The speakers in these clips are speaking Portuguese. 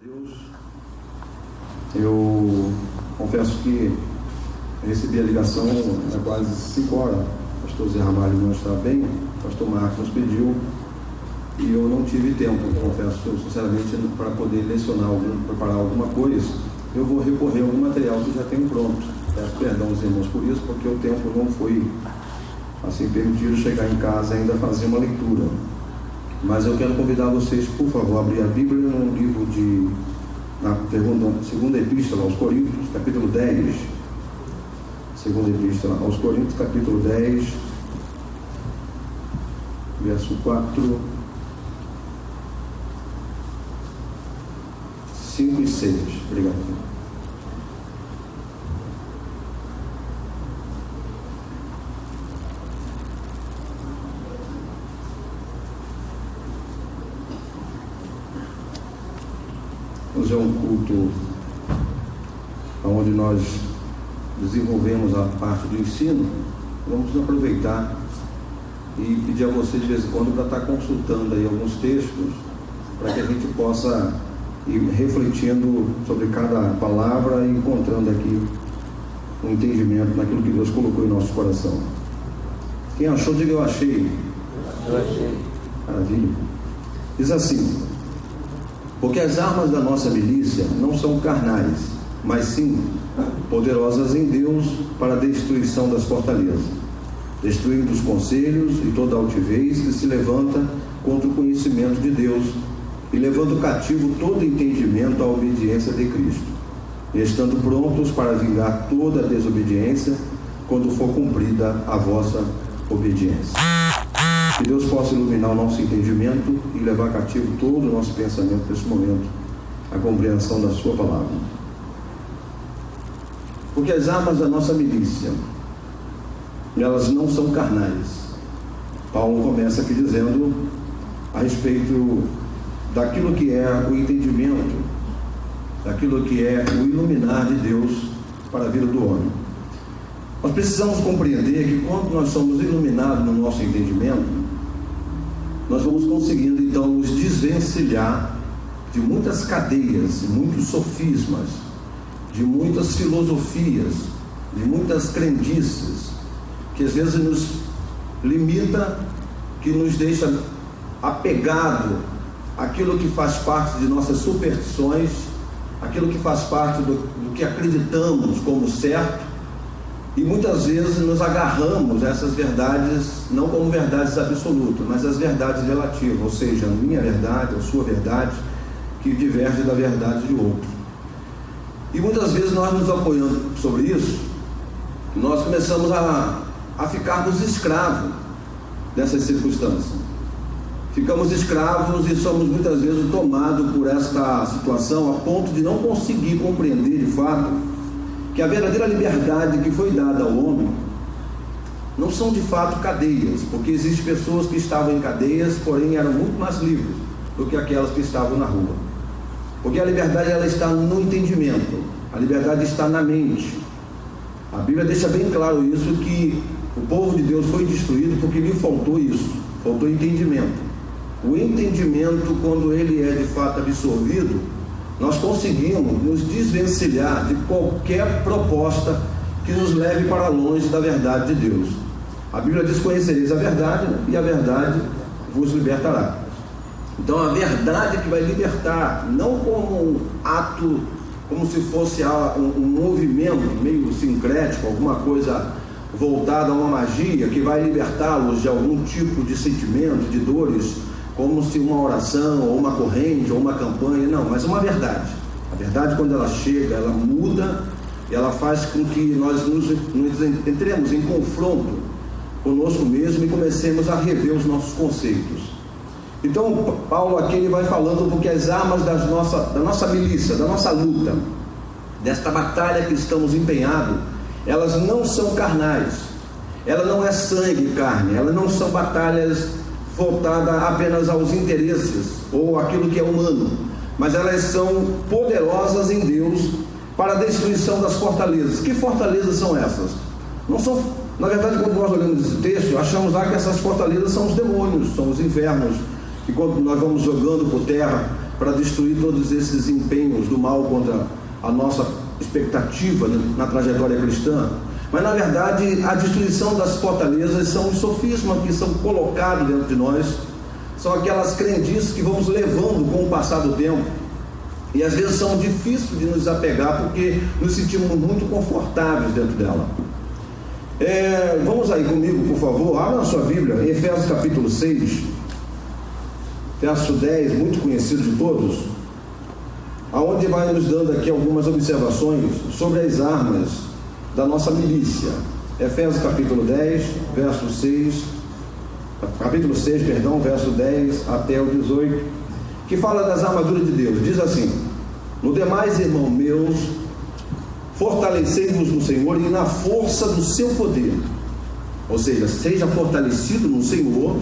Deus, eu confesso que recebi a ligação há quase 5 horas. O pastor Zé Ramalho não está bem, o pastor Marcos nos pediu e eu não tive tempo, confesso sinceramente, para poder lecionar, preparar alguma coisa. Eu vou recorrer a algum material que já tenho pronto. Peço perdão aos irmãos por isso, porque o tempo não foi assim permitido chegar em casa e ainda fazer uma leitura. Mas eu quero convidar vocês, por favor, a abrir a Bíblia no livro na segunda epístola aos Coríntios, capítulo 10. Segunda epístola aos Coríntios, capítulo 10, verso 4, 5 e 6. Obrigado. Hoje é um culto onde nós desenvolvemos a parte do ensino. Vamos aproveitar e pedir a você de vez em quando para estar consultando aí alguns textos, para que a gente possa ir refletindo sobre cada palavra e encontrando aqui um entendimento naquilo que Deus colocou em nosso coração. Quem achou, diga eu achei. Eu achei. Maravilha. Diz assim: porque as armas da nossa milícia não são carnais, mas sim poderosas em Deus para a destruição das fortalezas, destruindo os conselhos e toda altivez que se levanta contra o conhecimento de Deus, e levando cativo todo entendimento à obediência de Cristo, e estando prontos para vingar toda a desobediência quando for cumprida a vossa obediência. Que Deus possa iluminar o nosso entendimento e levar cativo todo o nosso pensamento nesse momento, a compreensão da sua palavra. Porque as armas da nossa milícia, elas não são carnais. Paulo começa aqui dizendo a respeito daquilo que é o entendimento, daquilo que é o iluminar de Deus para a vida do homem. Nós precisamos compreender que quando nós somos iluminados no nosso entendimento, nós vamos conseguindo então nos desvencilhar de muitas cadeias, de muitos sofismas, de muitas filosofias, de muitas crendices, que às vezes nos limita, que nos deixa apegado àquilo que faz parte de nossas superstições, aquilo que faz parte do que acreditamos como certo. E muitas vezes nos agarramos a essas verdades, não como verdades absolutas, mas as verdades relativas, ou seja, a minha verdade, a sua verdade, que diverge da verdade de outro. E muitas vezes nós nos apoiando sobre isso, nós começamos a ficarmos escravos dessas circunstâncias. Ficamos escravos e somos muitas vezes tomados por esta situação a ponto de não conseguir compreender de fato que a verdadeira liberdade que foi dada ao homem não são de fato cadeias, porque existem pessoas que estavam em cadeias, porém eram muito mais livres do que aquelas que estavam na rua. Porque a liberdade, ela está no entendimento, a liberdade está na mente. A Bíblia deixa bem claro isso, que o povo de Deus foi destruído porque lhe faltou isso, faltou entendimento. O entendimento, quando ele é de fato absorvido, nós conseguimos nos desvencilhar de qualquer proposta que nos leve para longe da verdade de Deus. A Bíblia diz: conhecereis a verdade, e a verdade vos libertará. Então a verdade que vai libertar, não como um ato, como se fosse um movimento meio sincrético, alguma coisa voltada a uma magia que vai libertá-los de algum tipo de sentimento, de dores, como se uma oração, ou uma corrente, ou uma campanha, não, mas uma verdade. A verdade, quando ela chega, ela muda, e ela faz com que nós nos entremos em confronto conosco mesmo e comecemos a rever os nossos conceitos. Então, Paulo aqui ele vai falando porque as armas da nossa milícia, da nossa luta, desta batalha que estamos empenhados, elas não são carnais, ela não é sangue e carne, elas não são batalhas voltada apenas aos interesses ou aquilo que é humano, mas elas são poderosas em Deus para a destruição das fortalezas. Que fortalezas são essas? Não são, na verdade, quando nós olhamos esse texto, achamos lá que essas fortalezas são os demônios, são os infernos, que quando nós vamos jogando por terra para destruir todos esses empenhos do mal contra a nossa expectativa na trajetória cristã. Mas na verdade a destruição das fortalezas são os sofismas que são colocados dentro de nós, são aquelas crendices que vamos levando com o passar do tempo, e às vezes são difíceis de nos apegar porque nos sentimos muito confortáveis dentro dela. Vamos aí comigo, por favor, abra a sua Bíblia, Efésios capítulo 6, verso 10, muito conhecido de todos, aonde vai nos dando aqui algumas observações sobre as armas da nossa milícia. Efésios capítulo 10, verso 6, capítulo 6, verso 10 até o 18, que fala das armaduras de Deus. Diz assim: no demais, irmãos meus, fortalecei-vos no Senhor e na força do seu poder. Ou seja, seja fortalecido no Senhor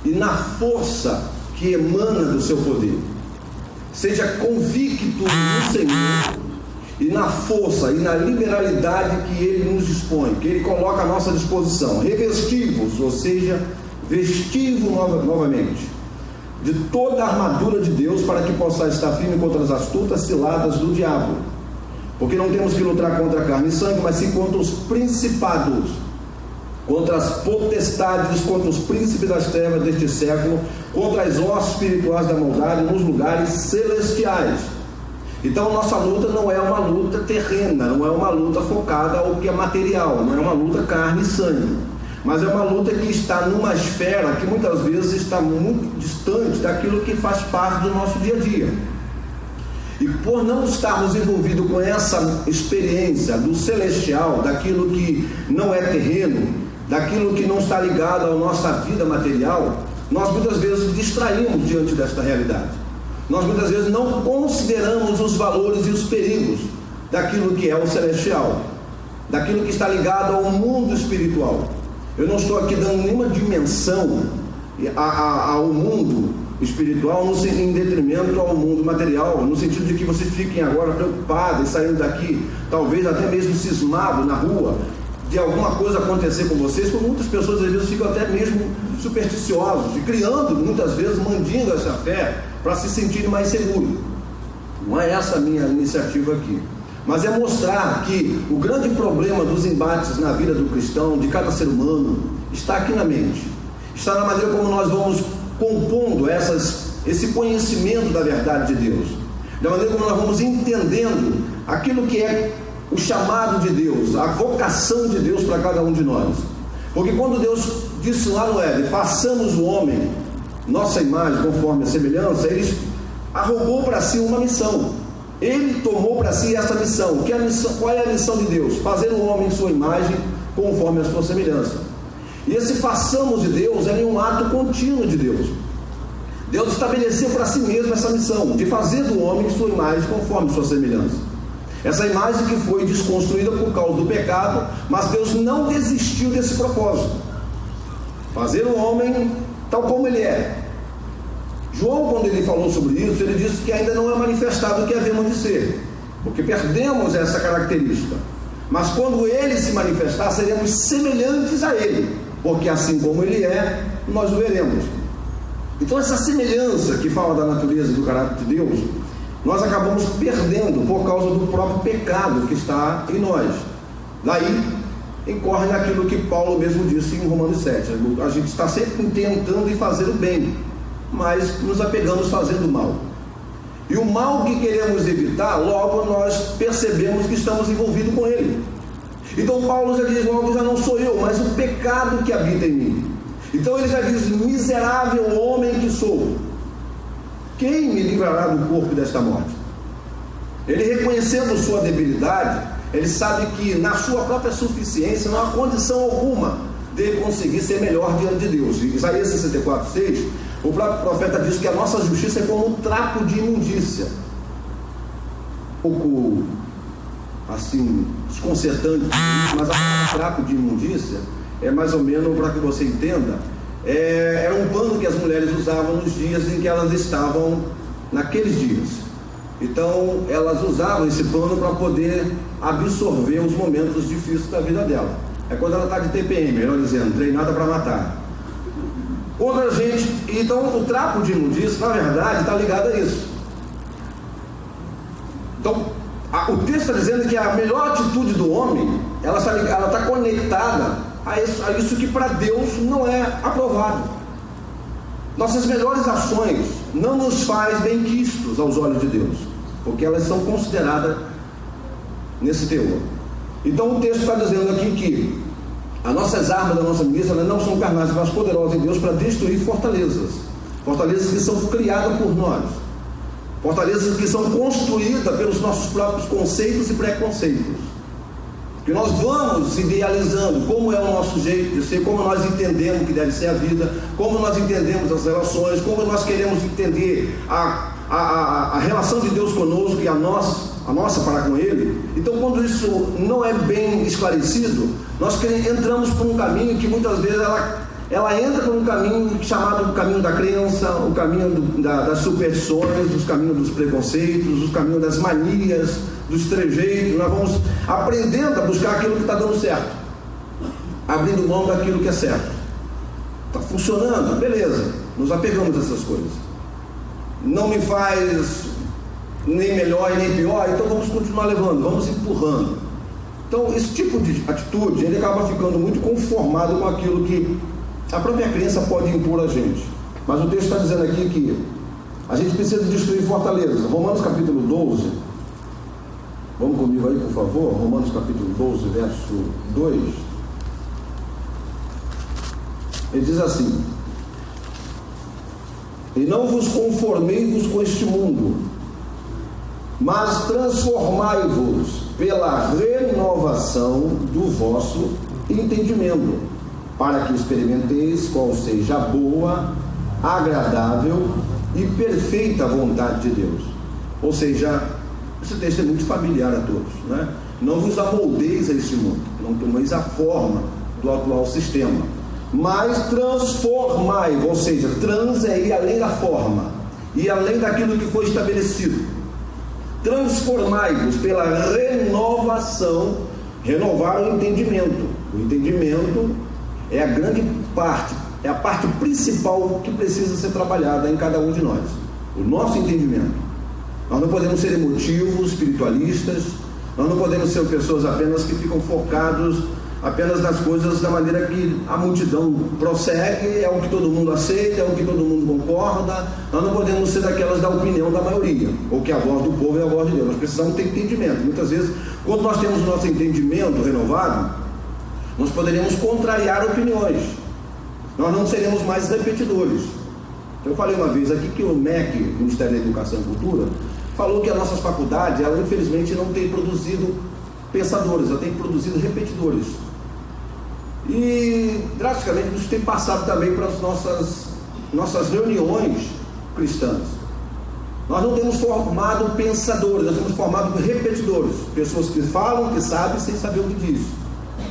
e na força que emana do seu poder. Seja convicto no Senhor e na força e na liberalidade que Ele nos dispõe, que Ele coloca à nossa disposição. Revestivos, ou seja, vestivos novamente de toda a armadura de Deus, para que possa estar firme contra as astutas ciladas do diabo. Porque não temos que lutar contra carne e sangue, mas sim contra os principados, contra as potestades, contra os príncipes das trevas deste século, contra as hostes espirituais da maldade nos lugares celestiais. Então nossa luta não é uma luta terrena, não é uma luta focada ao que é material, não é uma luta carne e sangue, mas é uma luta que está numa esfera que muitas vezes está muito distante daquilo que faz parte do nosso dia a dia. E por não estarmos envolvidos com essa experiência do celestial, daquilo que não é terreno, daquilo que não está ligado à nossa vida material, nós muitas vezes distraímos diante desta realidade. Nós muitas vezes não consideramos os valores e os perigos daquilo que é o celestial, daquilo que está ligado ao mundo espiritual. Eu não estou aqui dando nenhuma dimensão ao mundo espiritual em detrimento ao mundo material, no sentido de que vocês fiquem agora preocupados e saindo daqui, talvez até mesmo cismados na rua, de alguma coisa acontecer com vocês, porque muitas pessoas às vezes ficam até mesmo supersticiosos e criando muitas vezes, mandando essa fé para se sentirem mais seguros. Não é essa a minha iniciativa aqui, mas é mostrar que o grande problema dos embates na vida do cristão, de cada ser humano, está aqui na mente, está na maneira como nós vamos compondo esse conhecimento da verdade de Deus, da maneira como nós vamos entendendo aquilo que é o chamado de Deus, a vocação de Deus para cada um de nós. Porque quando Deus disse lá no Éden, façamos o homem nossa imagem conforme a semelhança, Ele arrogou para si uma missão. Ele tomou para si essa missão. Qual é a missão de Deus? Fazer o homem em sua imagem conforme a sua semelhança. E esse façamos de Deus é um ato contínuo de Deus. Deus estabeleceu para si mesmo essa missão de fazer do homem em sua imagem conforme a sua semelhança. Essa imagem que foi desconstruída por causa do pecado, mas Deus não desistiu desse propósito. Fazer o homem tal como ele é. João, quando ele falou sobre isso, ele disse que ainda não é manifestado o que havemos de ser, porque perdemos essa característica. Mas quando ele se manifestar, seremos semelhantes a ele, porque assim como ele é, nós o veremos. Então essa semelhança que fala da natureza e do caráter de Deus, nós acabamos perdendo por causa do próprio pecado que está em nós. Daí incorre naquilo que Paulo mesmo disse em Romanos 7. A gente está sempre tentando fazer o bem, mas nos apegamos fazendo o mal. E o mal que queremos evitar, logo nós percebemos que estamos envolvidos com ele. Então Paulo já diz logo, já não sou eu, mas o pecado que habita em mim. Então ele já diz, miserável homem que sou, quem me livrará do corpo desta morte? Ele, reconhecendo sua debilidade, ele sabe que na sua própria suficiência não há condição alguma de conseguir ser melhor diante de Deus. Em Isaías 64:6, o próprio profeta diz que a nossa justiça é como um trapo de imundícia. Um pouco assim, desconcertante, mas a trapo de imundícia é mais ou menos, para que você entenda, era um pano que as mulheres usavam nos dias em que elas estavam naqueles dias. Então elas usavam esse pano para poder absorver os momentos difíceis da vida dela. É quando ela está de TPM, melhor dizendo, treinada para matar. Quando a gente... Então, o trapo de imundícia, na verdade, está ligado a isso. Então, o texto está dizendo que a melhor atitude do homem, ela está conectada a isso que para Deus não é aprovado. Nossas melhores ações não nos fazem benquistos aos olhos de Deus, porque elas são consideradas nesse teor. Então o texto está dizendo aqui que as nossas armas da nossa milícia não são carnais, mas poderosas em Deus para destruir fortalezas que são criadas por nós, fortalezas que são construídas pelos nossos próprios conceitos e preconceitos, que nós vamos idealizando como é o nosso jeito de ser, como nós entendemos que deve ser a vida, como nós entendemos as relações, como nós queremos entender a relação de Deus conosco e a nossa para com Ele. Então, quando isso não é bem esclarecido, nós entramos por um caminho que muitas vezes ela entra por um caminho chamado o caminho da crença, o caminho das superstições, os caminhos dos preconceitos, os caminhos das manias, dos trejeitos. Nós vamos aprendendo a buscar aquilo que está dando certo, abrindo mão daquilo que é certo. Está funcionando? Beleza, nos apegamos a essas coisas. Não me faz nem melhor e nem pior, então vamos continuar levando, vamos empurrando. Então esse tipo de atitude, ele acaba ficando muito conformado com aquilo que a própria crença pode impor a gente. Mas o texto está dizendo aqui que a gente precisa destruir fortalezas. Romanos capítulo 12, vamos comigo aí por favor, Romanos capítulo 12, verso 2. Ele diz assim: e não vos conformeis com este mundo, mas transformai-vos pela renovação do vosso entendimento, para que experimenteis qual seja a boa, agradável e perfeita vontade de Deus. Ou seja, esse texto é muito familiar a todos, né? Não vos amoldeis a este mundo, não tomeis a forma do atual sistema, mas transformai, ou seja, trans é ir além da forma e além daquilo que foi estabelecido. Transformai-vos pela renovação, renovar o entendimento. O entendimento é a grande parte, é a parte principal que precisa ser trabalhada em cada um de nós. O nosso entendimento. Nós não podemos ser emotivos, espiritualistas, nós não podemos ser pessoas apenas que ficam focados apenas nas coisas da maneira que a multidão prossegue, é o que todo mundo aceita, é o que todo mundo concorda. Nós não podemos ser daquelas da opinião da maioria, ou que a voz do povo é a voz de Deus. Nós precisamos ter entendimento. Muitas vezes, quando nós temos o nosso entendimento renovado, nós poderemos contrariar opiniões, nós não seremos mais repetidores. Eu falei uma vez aqui que o MEC, Ministério da Educação e Cultura, falou que as nossas faculdades, ela infelizmente não tem produzido pensadores, ela tem produzido repetidores. E drasticamente isso tem passado também para as nossas reuniões cristãs. Nós não temos formado pensadores, nós temos formado repetidores, pessoas que falam, que sabem, sem saber o que diz.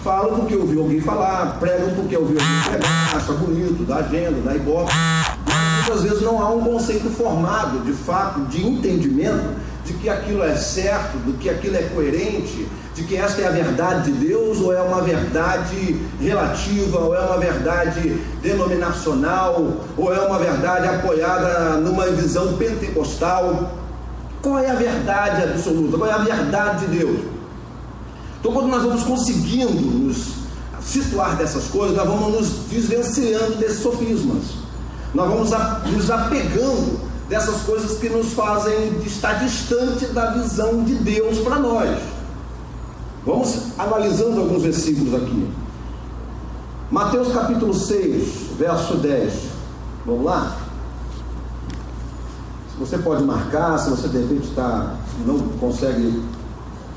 Falam porque ouviu alguém falar, pregam porque ouviu alguém pregar, acha bonito, dá agenda, dá ibope. Muitas vezes não há um conceito formado, de fato, de entendimento de que aquilo é certo, de que aquilo é coerente, de que esta é a verdade de Deus, ou é uma verdade relativa, ou é uma verdade denominacional, ou é uma verdade apoiada numa visão pentecostal. Qual é a verdade absoluta? Qual é a verdade de Deus? Então, quando nós vamos conseguindo nos situar dessas coisas, nós vamos nos desvencilhando desses sofismas, nós vamos nos apegando dessas coisas que nos fazem estar distante da visão de Deus para nós. Vamos analisando alguns versículos aqui. Mateus capítulo 6, verso 10. Vamos lá? Se você pode marcar, se você de repente não consegue,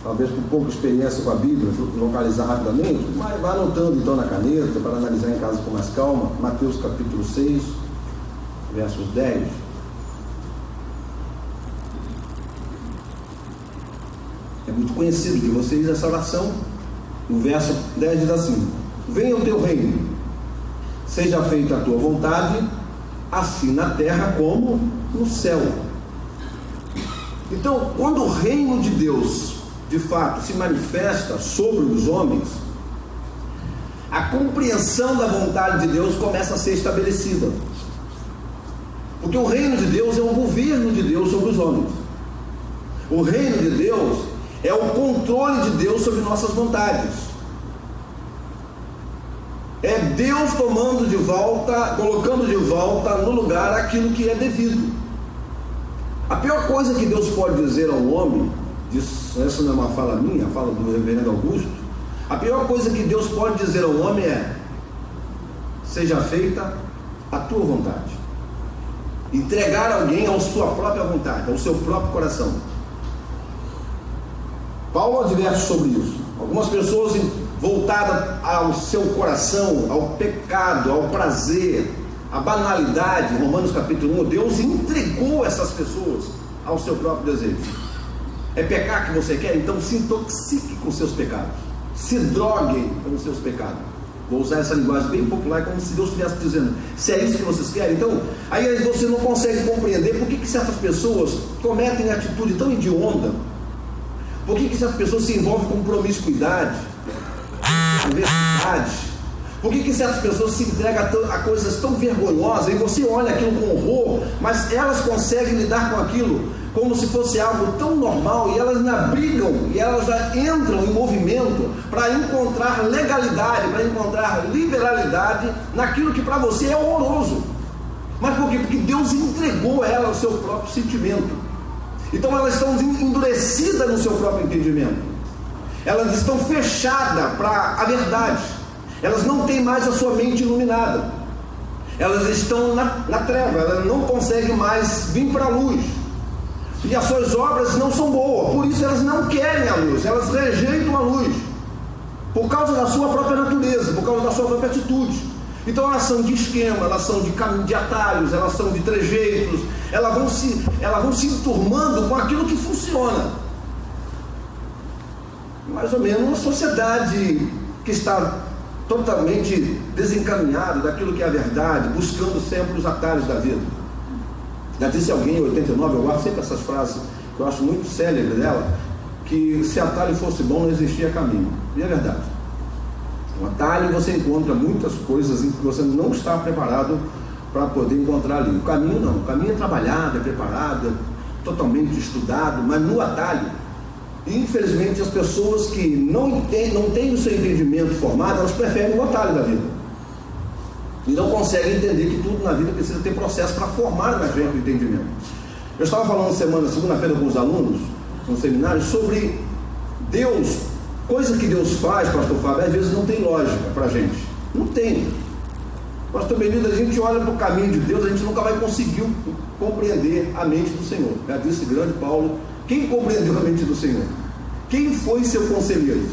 talvez por pouca experiência com a Bíblia, localizar rapidamente, mas vá anotando então na caneta para analisar em casa com mais calma. Mateus capítulo 6, versos 10. É muito conhecido de vocês essa oração. No verso 10 diz assim: venha o teu reino, seja feita a tua vontade, assim na terra como no céu. Então, quando o reino de Deus de fato se manifesta sobre os homens, a compreensão da vontade de Deus começa a ser estabelecida. Porque o reino de Deus é o governo de Deus sobre os homens. O reino de Deus é o controle de Deus sobre nossas vontades. É Deus tomando de volta, colocando de volta no lugar aquilo que é devido. A pior coisa que Deus pode dizer ao homem, essa não é uma fala minha, a fala do reverendo Augusto, a pior coisa que Deus pode dizer ao homem é: seja feita a tua vontade. Entregar alguém à sua própria vontade, ao seu próprio coração. Paulo adverte sobre isso. Algumas pessoas voltadas ao seu coração, ao pecado, ao prazer, à banalidade. Romanos capítulo 1, Deus entregou essas pessoas ao seu próprio desejo. É pecar que você quer? Então se intoxique com seus pecados, se droguem com os seus pecados. Vou usar essa linguagem bem popular, como se Deus estivesse dizendo: se é isso que vocês querem. Então, aí você não consegue compreender por que certas pessoas cometem atitude tão hedionda. Por que certas pessoas se envolvem com promiscuidade, perversidade? Por que certas pessoas se entregam a coisas tão vergonhosas, e você olha aquilo com horror, mas elas conseguem lidar com aquilo como se fosse algo tão normal, e elas ainda brigam, e elas já entram em movimento para encontrar legalidade, para encontrar liberalidade naquilo que para você é horroroso. Mas por quê? Porque Deus entregou a ela o seu próprio sentimento. Então elas estão endurecidas no seu próprio entendimento, elas estão fechadas para a verdade, elas não têm mais a sua mente iluminada, elas estão na treva, elas não conseguem mais vir para a luz, e as suas obras não são boas, por isso elas não querem a luz, elas rejeitam a luz, por causa da sua própria natureza, por causa da sua própria atitude. Então elas são de esquema, elas são de atalhos, elas são de trejeitos, elas vão se enturmando com aquilo que funciona. Mais ou menos uma sociedade que está totalmente desencaminhada daquilo que é a verdade, buscando sempre os atalhos da vida. Já disse alguém em 89, eu guardo sempre essas frases que eu acho muito célebres dela, que se atalho fosse bom não existia caminho. E é verdade. No atalho você encontra muitas coisas em que você não está preparado para poder encontrar ali. O caminho não, o caminho é trabalhado, é preparado, é totalmente estudado, mas no atalho, infelizmente as pessoas que não têm o seu entendimento formado, elas preferem o atalho da vida. E não conseguem entender que tudo na vida precisa ter processo para formar na gente o entendimento. Eu estava falando segunda-feira com os alunos, no seminário, sobre Deus. Coisa que Deus faz, pastor Fábio, às vezes não tem lógica para a gente. Não tem. Pastor Benito, a gente olha para o caminho de Deus, a gente nunca vai conseguir compreender a mente do Senhor. Já disse grande Paulo: quem compreendeu a mente do Senhor? Quem foi seu conselheiro?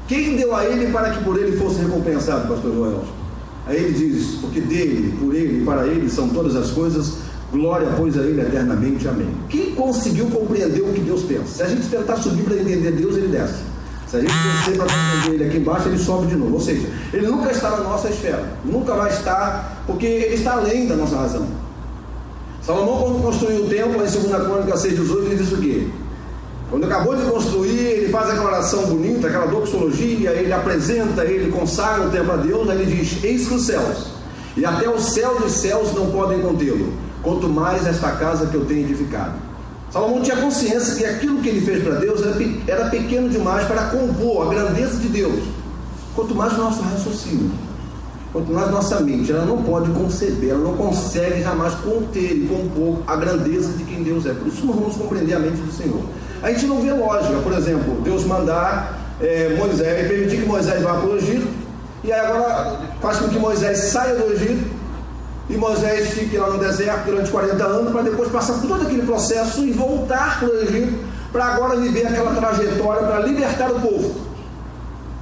Quem deu a ele para que por ele fosse recompensado, pastor Joel? Aí ele diz: porque dele, por ele e para ele são todas as coisas, glória pois a ele eternamente, amém. Quem conseguiu compreender o que Deus pensa? Se a gente tentar subir para entender Deus, ele desce. Se a gente descer para compreender ele aqui embaixo, ele sobe de novo. Ou seja, ele nunca está na nossa esfera, nunca vai estar, porque ele está além da nossa razão. Salomão, quando construiu o templo, em 2 Crônicas 6:18, ele disse o quê? Quando acabou de construir, ele faz aquela oração bonita, aquela doxologia, ele apresenta, ele consagra o templo a Deus, aí ele diz: eis que os céus, e até o céu dos céus não podem contê-lo, quanto mais esta casa que eu tenho edificado. Salomão tinha consciência que aquilo que ele fez para Deus era pequeno demais para compor a grandeza de Deus. Quanto mais o nosso raciocínio, quanto mais nossa mente, ela não pode conceber, ela não consegue jamais conter e compor a grandeza de quem Deus é. Por isso nós vamos compreender a mente do Senhor. A gente não vê lógica. Por exemplo, Deus mandar Moisés, permitir que Moisés vá para o Egito, e aí agora faz com que Moisés saia do Egito e Moisés fique lá no deserto durante 40 anos, para depois passar por todo aquele processo e voltar para o Egito, para agora viver aquela trajetória para libertar o povo.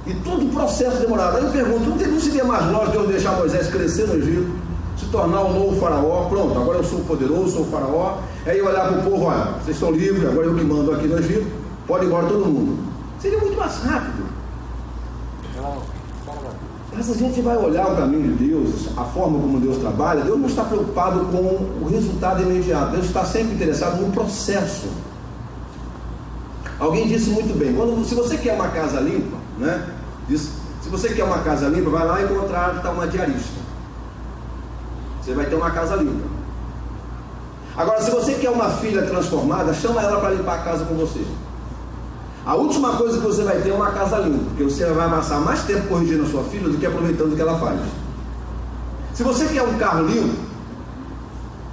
E todo o processo demorado. Aí eu pergunto: não seria mais lógico Deus deixar Moisés crescer no Egito, se tornar o novo faraó? Pronto, agora eu sou poderoso, sou o faraó. Aí olhar para o povo: olha, vocês estão livres, agora eu que mando aqui no Egito, pode ir embora todo mundo. Seria muito mais rápido. Mas a gente vai olhar o caminho de Deus, a forma como Deus trabalha. Deus não está preocupado com o resultado imediato, Deus está sempre interessado no processo. Alguém disse muito bem: se você quer uma casa limpa, né? Se Se você quer uma casa limpa, vai lá e contrata uma diarista. Você vai ter uma casa limpa. Agora, se você quer uma filha transformada, chama ela para limpar a casa com você. A última coisa que você vai ter é uma casa limpa, porque você vai passar mais tempo corrigindo a sua filha do que aproveitando o que ela faz. Se você quer um carro limpo,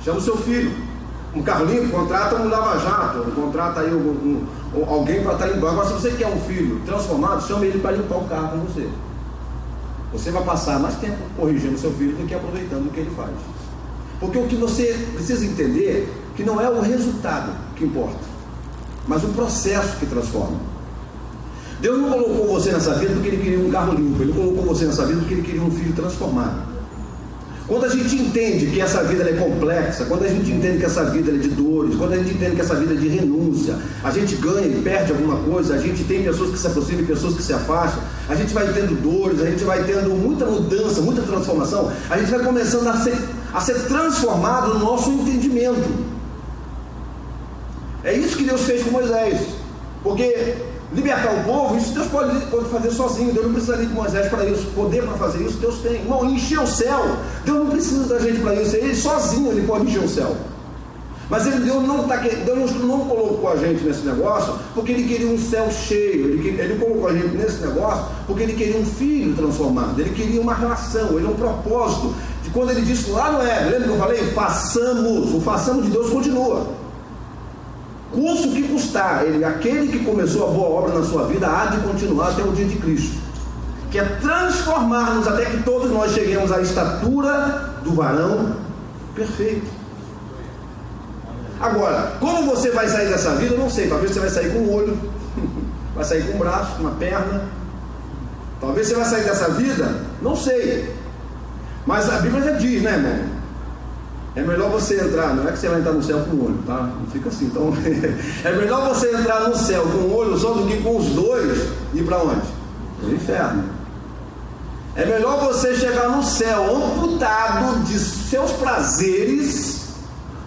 chama o seu filho. Um carro limpo, contrata um lava-jato, contrata aí alguém para estar limpando. Agora, se você quer um filho transformado, chama ele para limpar o carro com você. Você vai passar mais tempo corrigindo seu filho do que aproveitando o que ele faz. Porque o que você precisa entender é que não é o resultado que importa, mas o processo que transforma. Deus não colocou você nessa vida porque Ele queria um carro limpo. Ele colocou você nessa vida porque Ele queria um filho transformado. Quando a gente entende que essa vida é complexa, quando a gente entende que essa vida é de dores, quando a gente entende que essa vida é de renúncia, a gente ganha e perde alguma coisa, a gente tem pessoas que se aproximam e pessoas que se afastam, a gente vai tendo dores, a gente vai tendo muita mudança, muita transformação, a gente vai começando a ser transformado no nosso entendimento. É isso que Deus fez com Moisés, porque libertar o povo, isso Deus pode fazer sozinho. Deus não precisaria de Moisés para isso. Poder para fazer isso Deus tem. Irmão, encher o céu, Deus não precisa da gente para isso. Ele sozinho Ele pode encher o céu. Mas Deus não colocou a gente nesse negócio porque Ele queria um céu cheio. Ele colocou a gente nesse negócio porque Ele queria um filho transformado. Ele queria uma relação, Ele é um propósito. De quando Ele disse lá no Éden, lembra que eu falei? Façamos. O façamos de Deus continua. Custe o que custar, aquele que começou a boa obra na sua vida há de continuar até o dia de Cristo, que é transformar-nos até que todos nós cheguemos à estatura do varão perfeito. Agora, como você vai sair dessa vida, eu não sei. Talvez você vai sair com um olho, vai sair com um braço, com uma perna. Talvez você vai sair dessa vida, não sei. Mas a Bíblia já diz, né, irmão? É melhor você entrar, não é que você vai entrar no céu com um olho, tá? Não fica assim, então. É melhor você entrar no céu com um olho só do que com os dois ir para onde? Para o inferno. É melhor você chegar no céu amputado de seus prazeres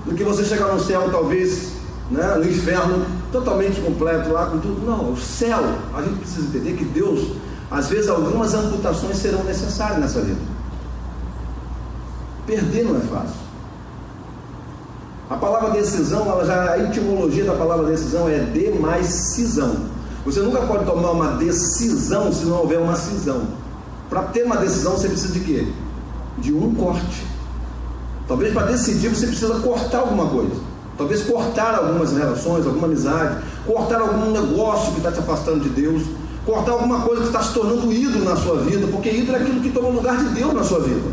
do que você chegar no céu, talvez, né, no inferno, totalmente completo lá com tudo. Não, o céu, a gente precisa entender que Deus, às vezes, algumas amputações serão necessárias nessa vida. Perder não é fácil. A palavra decisão, a etimologia da palavra decisão é de mais cisão. Você nunca pode tomar uma decisão se não houver uma cisão. Para ter uma decisão você precisa de quê? De um corte. Talvez para decidir você precisa cortar alguma coisa. Talvez cortar algumas relações, alguma amizade, cortar algum negócio que está te afastando de Deus, cortar alguma coisa que está se tornando ídolo na sua vida, porque ídolo é aquilo que toma o lugar de Deus na sua vida.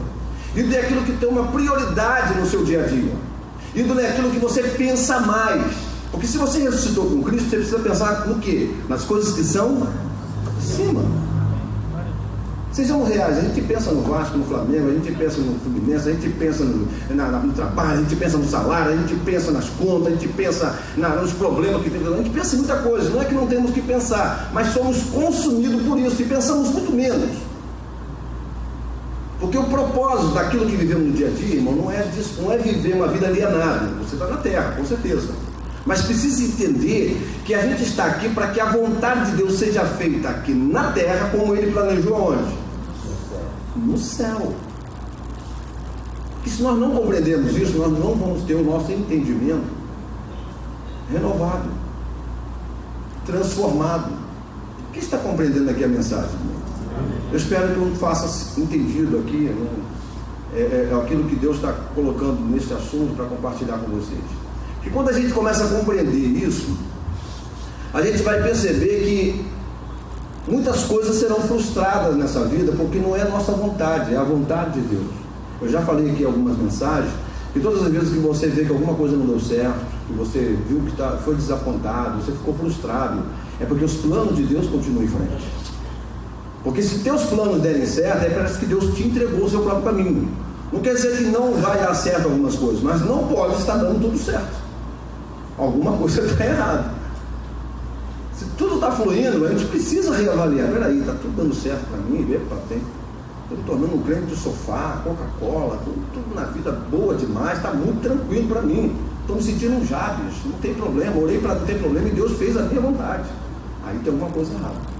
Ídolo é aquilo que tem uma prioridade no seu dia a dia. Ídolo é aquilo que você pensa mais. Porque se você ressuscitou com Cristo, você precisa pensar no quê? Nas coisas que são acima. Sejamos reais, a gente pensa no Vasco, no Flamengo, a gente pensa no Fluminense, a gente pensa no trabalho, a gente pensa no salário, a gente pensa nas contas, a gente pensa nos problemas que tem, a gente pensa em muita coisa. Não é que não temos que pensar, mas somos consumidos por isso e pensamos muito menos. Porque o propósito daquilo que vivemos no dia a dia, irmão, não é viver uma vida alienada. Você está na terra, com certeza. Mas precisa entender que a gente está aqui para que a vontade de Deus seja feita aqui na terra, como Ele planejou aonde? No céu. Porque se nós não compreendermos isso, nós não vamos ter o nosso entendimento renovado, transformado. Quem está compreendendo aqui a mensagem, irmão? Eu espero que eu faça entendido aqui, né? É aquilo que Deus está colocando nesse assunto para compartilhar com vocês. Que quando a gente começa a compreender isso, a gente vai perceber que muitas coisas serão frustradas nessa vida, porque não é a nossa vontade, é a vontade de Deus. Eu já falei aqui algumas mensagens, que todas as vezes que você vê que alguma coisa não deu certo, que você viu que foi desapontado, você ficou frustrado, é porque os planos de Deus continuam em frente. Porque se teus planos derem certo, aí parece que Deus te entregou o seu próprio caminho. Não quer dizer que não vai dar certo algumas coisas, mas não pode estar dando tudo certo. Alguma coisa está errada. Se tudo está fluindo, a gente precisa reavaliar. Peraí, está tudo dando certo para mim? Estou me tornando um crente de sofá, Coca-Cola, tudo na vida boa demais, está muito tranquilo para mim. Estou me sentindo um Jabes, não tem problema, orei para não ter problema e Deus fez a minha vontade. Aí tem alguma coisa errada.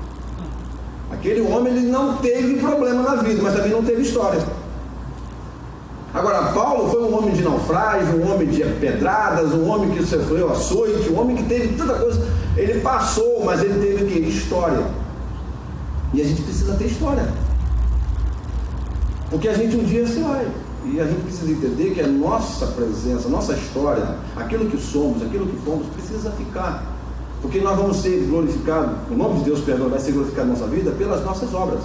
Aquele homem, ele não teve problema na vida, mas também não teve história. Agora, Paulo foi um homem de naufrágio, um homem de pedradas, um homem que sofreu açoite, um homem que teve tanta coisa. Ele passou, mas ele teve o quê? História. E a gente precisa ter história. Porque a gente um dia se vai. E a gente precisa entender que a nossa presença, a nossa história, aquilo que somos, aquilo que fomos, precisa ficar. Porque nós vamos ser glorificados, o nome de Deus, perdão, vai ser glorificado na nossa vida pelas nossas obras.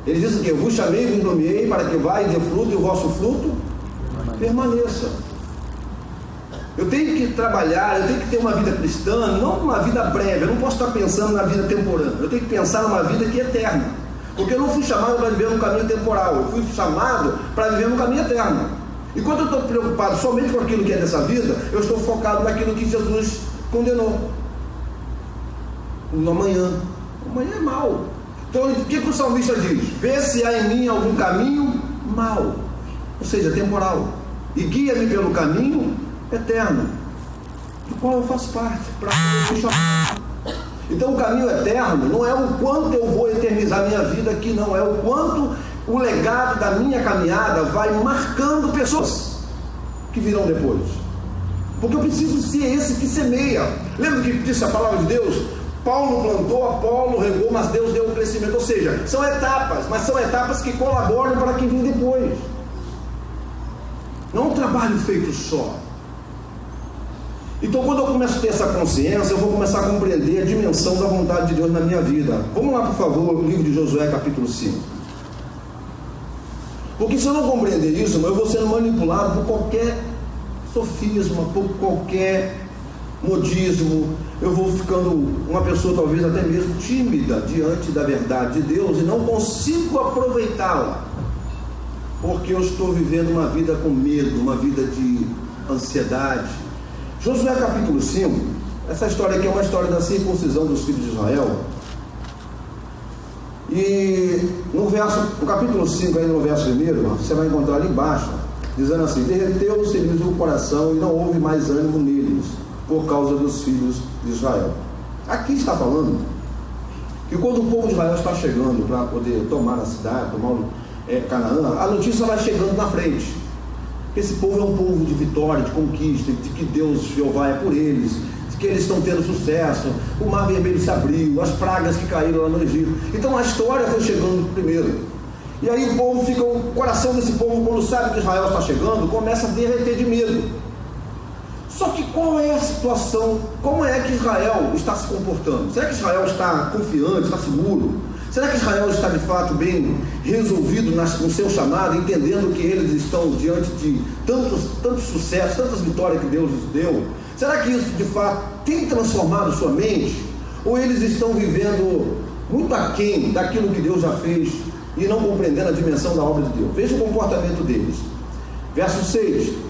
Ele diz que eu vos chamei e vos nomeei para que vá e dê fruto, e o vosso fruto permaneça. Eu tenho que trabalhar, eu tenho que ter uma vida cristã, não uma vida breve. Eu não posso estar pensando na vida temporânea. Eu tenho que pensar numa vida que é eterna. Porque eu não fui chamado para viver no caminho temporal. Eu fui chamado para viver no caminho eterno. E quando eu estou preocupado somente com aquilo que é dessa vida, eu estou focado naquilo que Jesus condenou. No amanhã. Amanhã é mal. Então, o que o salmista diz? Vê se há em mim algum caminho mau, ou seja, temporal, e guia-me pelo caminho eterno, do qual eu faço parte, para que eu me chamar. Então, o caminho eterno não é o quanto eu vou eternizar minha vida aqui, não, é o quanto o legado da minha caminhada vai marcando pessoas que virão depois. Porque eu preciso ser esse que semeia. Lembra que disse a palavra de Deus? Paulo plantou, Apolo regou, mas Deus deu o crescimento. Ou seja, são etapas, mas são etapas que colaboram para quem vem depois. Não é um trabalho feito só. Então, quando eu começo a ter essa consciência, eu vou começar a compreender a dimensão da vontade de Deus na minha vida. Vamos lá, por favor, o livro de Josué, capítulo 5. Porque se eu não compreender isso, eu vou sendo manipulado por qualquer sofisma, por qualquer modismo. Eu vou ficando uma pessoa talvez até mesmo tímida diante da verdade de Deus e não consigo aproveitá-la, porque eu estou vivendo uma vida com medo, uma vida de ansiedade. Josué capítulo 5, essa história aqui é uma história da circuncisão dos filhos de Israel. E no capítulo 5, aí no verso 1, você vai encontrar ali embaixo, dizendo assim: derreteu-se-lhes o coração e não houve mais ânimo neles, por causa dos filhos de Israel. Aqui está falando que quando o povo de Israel está chegando para poder tomar a cidade, tomar Canaã, a notícia vai chegando na frente. Esse povo é um povo de vitória, de conquista, de que Deus, Jeová, é por eles, de que eles estão tendo sucesso, o mar vermelho se abriu, as pragas que caíram lá no Egito. Então a história foi chegando primeiro. E aí o coração desse povo, quando sabe que Israel está chegando, começa a derreter de medo. Só que qual é a situação? Como é que Israel está se comportando? Será que Israel está confiante, está seguro? Será que Israel está de fato bem resolvido no seu chamado, entendendo que eles estão diante de tantos sucessos, tantas vitórias que Deus lhes deu? Será que isso de fato tem transformado sua mente? Ou eles estão vivendo muito aquém daquilo que Deus já fez e não compreendendo a dimensão da obra de Deus? Veja o comportamento deles. Verso 6.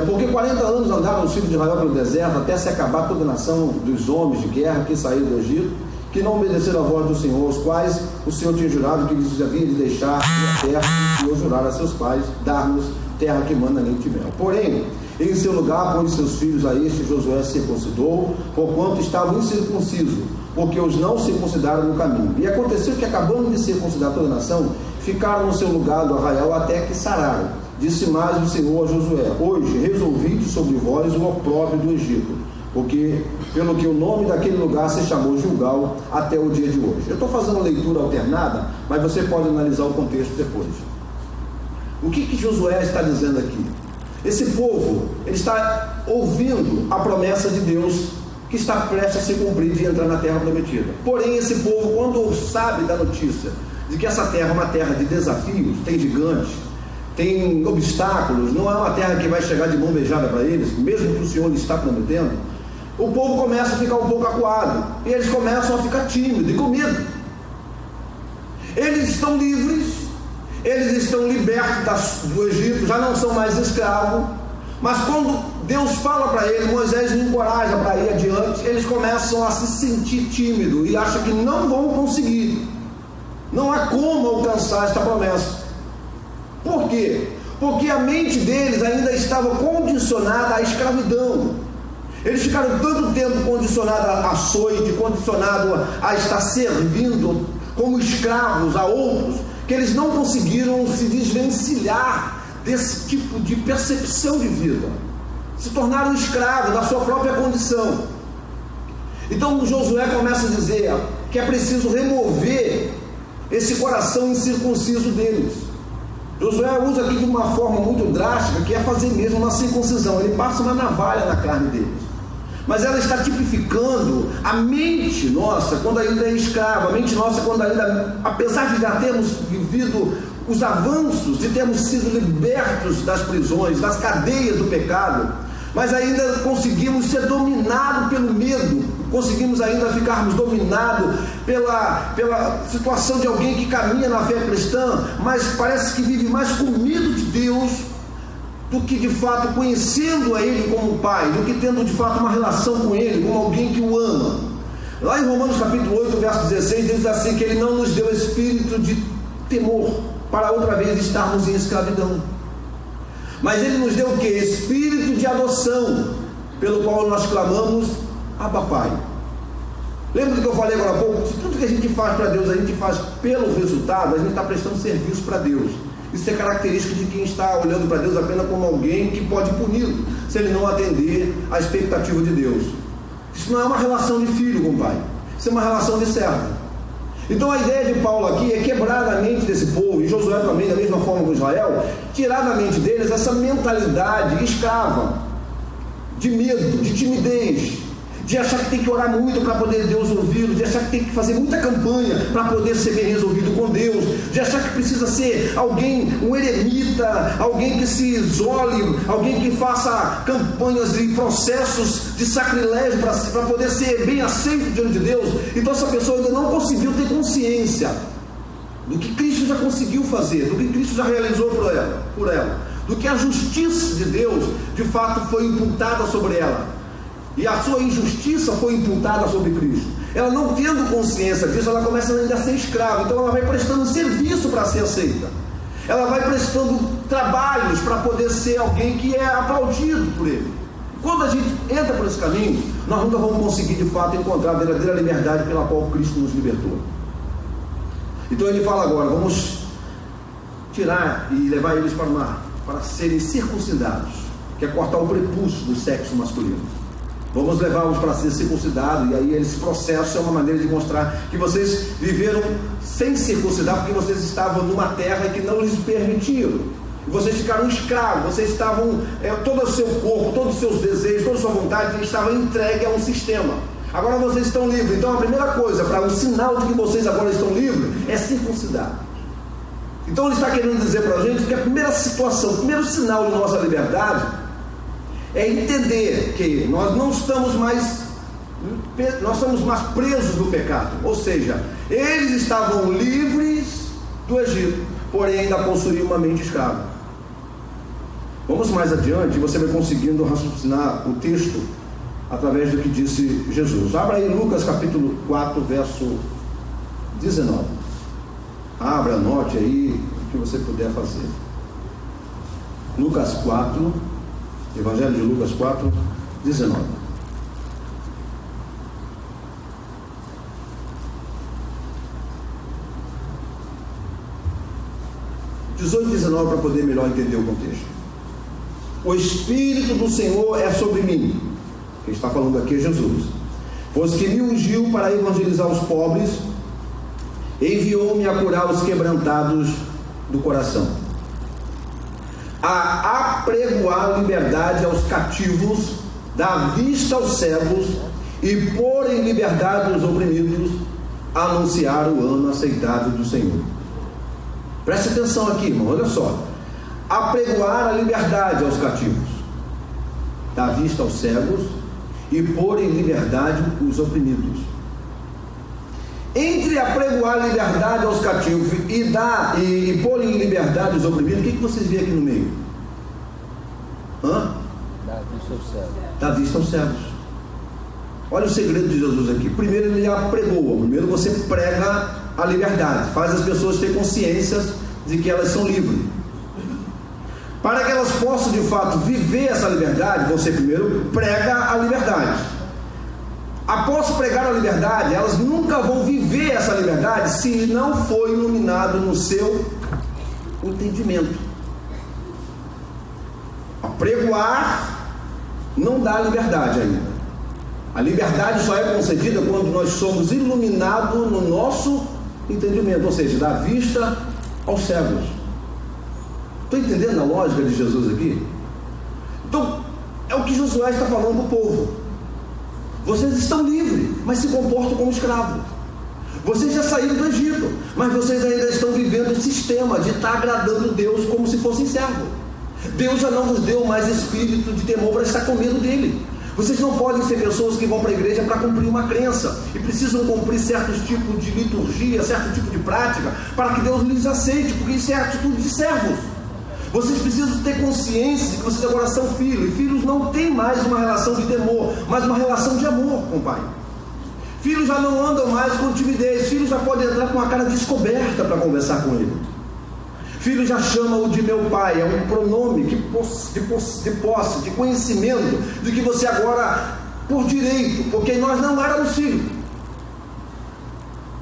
Porque 40 anos andaram os filhos de Israel pelo deserto, até se acabar toda a nação dos homens de guerra que saíram do Egito, que não obedeceram a voz do Senhor, os quais o Senhor tinha jurado que lhes havia de deixar a terra que o Senhor jurara a seus pais, dar-nos terra que manda leite e mel. Porém, em seu lugar pôs seus filhos a este, Josué circuncidou, porquanto estavam incircuncisos, porque os não circuncidaram no caminho. E aconteceu que, acabando de circuncidar toda a nação, ficaram no seu lugar do arraial até que sararam. Disse mais o Senhor a Josué: hoje resolvi sobre vós o opróbrio do Egito, pelo que o nome daquele lugar se chamou Gilgal até o dia de hoje. Eu estou fazendo leitura alternada, mas você pode analisar o contexto depois. O que Josué está dizendo aqui? Esse povo, ele está ouvindo a promessa de Deus que está prestes a se cumprir de entrar na terra prometida. Porém, esse povo, quando sabe da notícia de que essa terra é uma terra de desafios, tem gigantes, tem obstáculos, não é uma terra que vai chegar de mão beijada para eles, mesmo que o Senhor lhe está prometendo, o povo começa a ficar um pouco acuado, e eles começam a ficar tímidos e com medo. Eles estão livres, eles estão libertos do Egito, já não são mais escravos, mas quando Deus fala para eles, Moisés os encoraja para ir adiante, eles começam a se sentir tímidos e acham que não vão conseguir, não há como alcançar esta promessa. Por quê? Porque a mente deles ainda estava condicionada à escravidão. Eles ficaram tanto tempo condicionados a açoite, condicionados a estar servindo como escravos a outros, que eles não conseguiram se desvencilhar desse tipo de percepção de vida. Se tornaram escravos da sua própria condição. Então Josué começa a dizer que é preciso remover esse coração incircunciso deles. Josué usa aqui de uma forma muito drástica, que é fazer mesmo uma circuncisão. Ele passa uma navalha na carne deles. Mas ela está tipificando a mente nossa quando ainda é escrava, a mente nossa quando ainda, apesar de já termos vivido os avanços, de termos sido libertos das prisões, das cadeias do pecado, mas ainda conseguimos ser dominados pelo medo, conseguimos ainda ficarmos dominados pela situação de alguém que caminha na fé cristã, mas parece que vive mais com medo de Deus do que de fato conhecendo a Ele como Pai, do que tendo de fato uma relação com Ele, como alguém que o ama. Lá em Romanos capítulo 8, verso 16, diz assim, que Ele não nos deu espírito de temor, para outra vez estarmos em escravidão, mas Ele nos deu o que? Espírito de adoção, pelo qual nós clamamos, Abba Pai. Lembra do que eu falei agora há pouco? Se tudo que a gente faz para Deus, a gente faz pelo resultado, a gente está prestando serviço para Deus. Isso é característica de quem está olhando para Deus apenas como alguém que pode puni-lo, se ele não atender à expectativa de Deus. Isso não é uma relação de filho com o pai, isso é uma relação de servo. Então a ideia de Paulo aqui é quebrar da mente desse povo, e Josué também, da mesma forma com Israel, tirar da mente deles essa mentalidade escrava, de medo, de timidez, de achar que tem que orar muito para poder Deus ouvi-lo, de achar que tem que fazer muita campanha para poder ser bem resolvido com Deus, de achar que precisa ser alguém, um eremita, alguém que se isole, alguém que faça campanhas e processos de sacrilégio para poder ser bem aceito diante de Deus. Então essa pessoa ainda não conseguiu ter consciência do que Cristo já conseguiu fazer, do que Cristo já realizou por ela, do que a justiça de Deus de fato foi imputada sobre ela. E a sua injustiça foi imputada sobre Cristo. Ela não tendo consciência disso, ela começa ainda a ser escrava. Então ela vai prestando serviço para ser aceita. Ela vai prestando trabalhos para poder ser alguém que é aplaudido por Ele. Quando a gente entra por esse caminho, nós nunca vamos conseguir de fato encontrar a verdadeira liberdade pela qual Cristo nos libertou. Então ele fala agora, vamos tirar e levar eles para serem circuncidados, que é cortar o prepúcio do sexo masculino. Vamos levá-los para ser circuncidados, e aí esse processo é uma maneira de mostrar que vocês viveram sem circuncidar, porque vocês estavam numa terra que não lhes permitiram. Vocês ficaram escravos, vocês estavam, todo o seu corpo, todos os seus desejos, toda a sua vontade estava entregue a um sistema. Agora vocês estão livres. Então a primeira coisa, para o sinal de que vocês agora estão livres, é circuncidar. Então ele está querendo dizer para a gente que a primeira situação, o primeiro sinal de nossa liberdade é entender que nós não estamos mais, nós estamos mais presos do pecado. Ou seja, eles estavam livres do Egito, porém ainda possuíam uma mente escrava. Vamos mais adiante, você vai conseguindo raciocinar o texto através do que disse Jesus. Abra aí Lucas capítulo 4, verso 19. Abra, anote aí o que você puder fazer. Lucas 4, Evangelho de Lucas 4, 19. (18 e 19) para poder melhor entender o contexto. O Espírito do Senhor é sobre mim. Quem está falando aqui é Jesus. Pois que me ungiu para evangelizar os pobres, enviou-me a curar os quebrantados do coração, a apregoar liberdade aos cativos, dar vista aos cegos e pôr em liberdade os oprimidos, a anunciar o ano aceitável do Senhor. Preste atenção aqui, irmão, olha só. Apregoar a liberdade aos cativos, dar vista aos cegos e pôr em liberdade os oprimidos. Entre apregoar a liberdade aos cativos e pôr em liberdade os oprimidos, o que vocês veem aqui no meio? Dar vista aos cegos. Dar vista aos cegos. Olha o segredo de Jesus aqui. Primeiro ele apregoa. Primeiro você prega a liberdade, faz as pessoas ter consciência de que elas são livres. Para que elas possam de fato viver essa liberdade, você primeiro prega a liberdade. Após pregar a liberdade, elas nunca vão viver essa liberdade se não for iluminado no seu entendimento. Apregoar não dá liberdade ainda. A liberdade só é concedida quando nós somos iluminados no nosso entendimento, ou seja, da vista aos cegos. Estou entendendo a lógica de Jesus aqui? Então, é o que Josué está falando para o povo. Vocês estão livres, mas se comportam como escravos. Vocês já saíram do Egito, mas vocês ainda estão vivendo o sistema de estar agradando Deus como se fossem servos. Deus já não vos deu mais espírito de temor para estar com medo dele. Vocês não podem ser pessoas que vão para a igreja para cumprir uma crença e precisam cumprir certos tipos de liturgia, certo tipo de prática, para que Deus lhes aceite, porque isso é atitude de servos. Vocês precisam ter consciência de que vocês agora são filhos, e filhos não têm mais uma relação de temor, mas uma relação de amor com o Pai. Filhos já não andam mais com timidez, filhos já podem entrar com a cara descoberta para conversar com ele. Filho já chama-o de meu pai, é um pronome de posse, de conhecimento, de que você agora, por direito, porque nós não éramos filhos.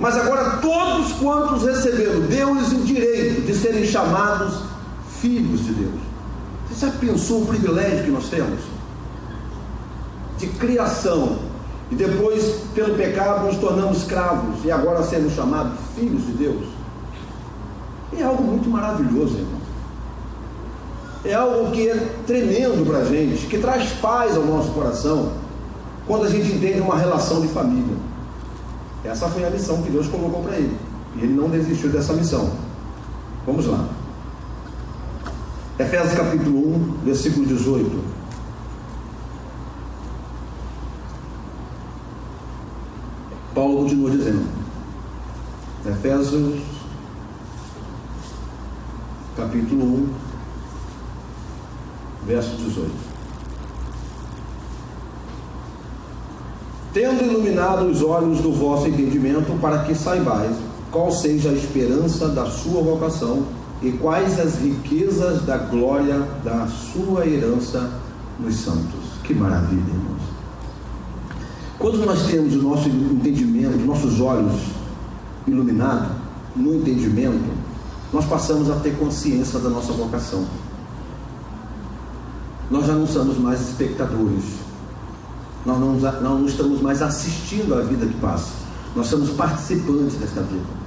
Mas agora todos quantos receberam, deu-lhes o direito de serem chamados filhos de Deus. Você já pensou o privilégio que nós temos? De criação, e depois, pelo pecado, nos tornamos escravos, e agora sermos chamados filhos de Deus. É algo muito maravilhoso, irmão. É algo que é tremendo para a gente, que traz paz ao nosso coração, quando a gente entende uma relação de família. Essa foi a missão que Deus colocou para ele, e ele não desistiu dessa missão. Vamos lá. Efésios capítulo 1, versículo 18. Paulo continua dizendo, Efésios capítulo 1, verso 18. Tendo iluminado os olhos do vosso entendimento, para que saibais qual seja a esperança da sua vocação e quais as riquezas da glória da sua herança nos santos. Que maravilha, irmãos! Quando nós temos o nosso entendimento, nossos olhos iluminados no entendimento, nós passamos a ter consciência da nossa vocação. Nós já não somos mais espectadores. Nós não estamos mais assistindo à vida que passa. Nós somos participantes desta vida.